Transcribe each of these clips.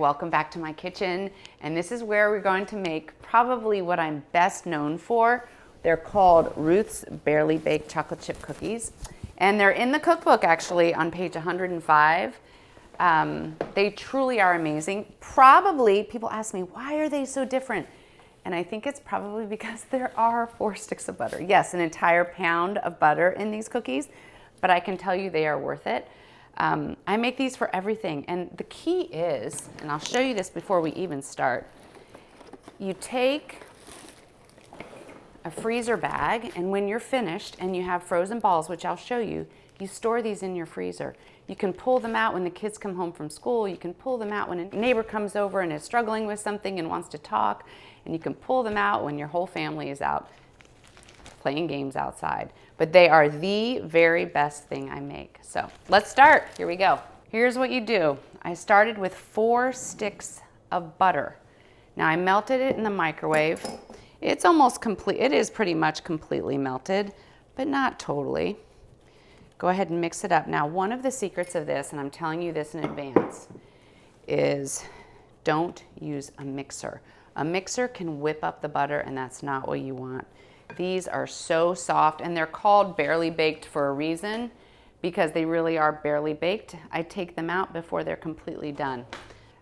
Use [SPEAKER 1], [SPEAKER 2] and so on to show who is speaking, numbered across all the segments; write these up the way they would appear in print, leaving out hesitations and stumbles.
[SPEAKER 1] Welcome back to my kitchen, and this is where we're going to make probably what I'm best known for. They're called Ruth's Barely Baked Chocolate Chip Cookies, and they're in the cookbook actually on page 105. They truly are amazing. Probably, people ask me, why are they so different? And I think it's probably because there are 4 sticks of butter. Yes, an entire pound of butter in these cookies, but I can tell you they are worth it. I make these for everything, and the key is, and I'll show you this before we even start, you take a freezer bag, and when you're finished and you have frozen balls, which I'll show you, you store these in your freezer. You can pull them out when the kids come home from school. You can pull them out when a neighbor comes over and is struggling with something and wants to talk, and you can pull them out when your whole family is out playing games outside. But they are the very best thing I make. So let's start. Here we go. Here's what you do. I started with 4 sticks of butter. Now I melted it in the microwave. It's almost complete. It is pretty much completely melted, but not totally. Go ahead and mix it up. Now, one of the secrets of this, and I'm telling you this in advance, is don't use a mixer. A mixer can whip up the butter, and that's not what you want. These are so soft, and they're called barely baked for a reason, because they really are barely baked. I take them out before they're completely done.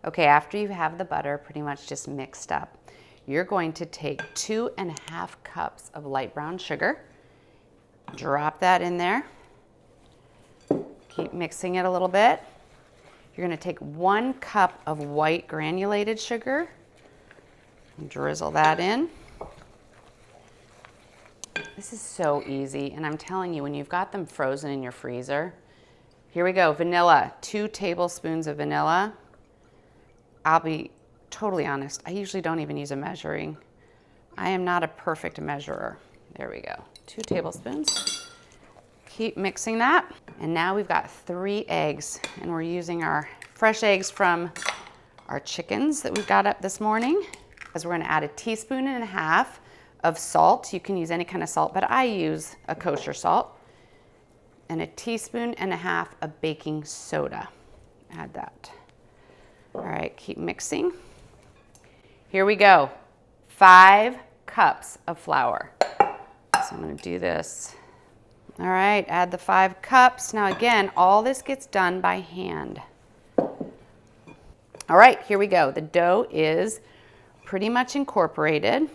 [SPEAKER 1] Okay, after you have the butter pretty much just mixed up, you're going to take 2½ cups of light brown sugar, drop that in there, keep mixing it a little bit. You're going to take 1 cup of white granulated sugar, drizzle that in. This is so easy, and I'm telling you, when you've got them frozen in your freezer, here we go, vanilla, 2 tablespoons of vanilla. I'll be totally honest, I usually don't even use a measuring. I am not a perfect measurer. There we go, 2 tablespoons. Keep mixing that, and now we've got 3 eggs, and we're using our fresh eggs from our chickens that we got up this morning. As we're gonna add 1.5 teaspoons of salt. You can use any kind of salt, but I use a kosher salt. And 1.5 teaspoons of baking soda. Add that. All right, keep mixing. Here we go. 5 cups of flour. So I'm gonna do this. All right, add the 5 cups. Now again, all this gets done by hand. All right, here we go. The dough is pretty much incorporated.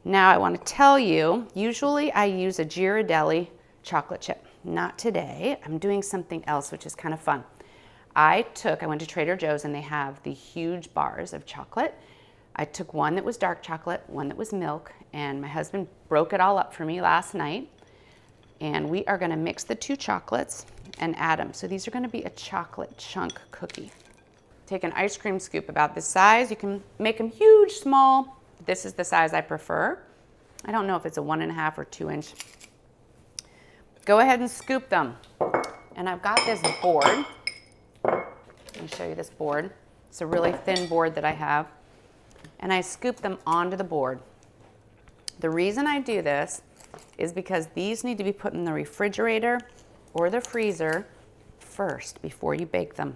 [SPEAKER 1] Now I want to tell you, usually I use a Ghirardelli chocolate chip. Not today. I'm doing something else, which is kind of fun. I went to Trader Joe's, and they have the huge bars of chocolate. I took one that was dark chocolate, one that was milk, and my husband broke it all up for me last night. And we are going to mix the 2 chocolates and add them. So these are going to be a chocolate chunk cookie. Take an ice cream scoop about this size. You can make them huge, small. This is the size I prefer. I don't know if it's a 1.5 or 2 inch. Go ahead and scoop them. And I've got this board. Let me show you this board. It's a really thin board that I have. And I scoop them onto the board. The reason I do this is because these need to be put in the refrigerator or the freezer first before you bake them.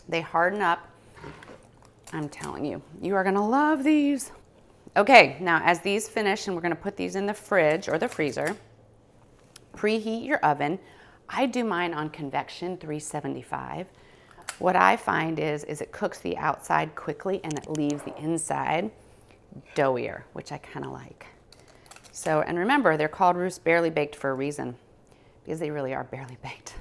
[SPEAKER 1] They harden up. I'm telling you, you are gonna love these. Okay, now as these finish, and we're gonna put these in the fridge or the freezer, preheat your oven. I do mine on convection 375. What I find is it cooks the outside quickly and it leaves the inside doughier, which I kind of like. So, and remember, they're called Ruth's Barely Baked for a reason, because they really are barely baked.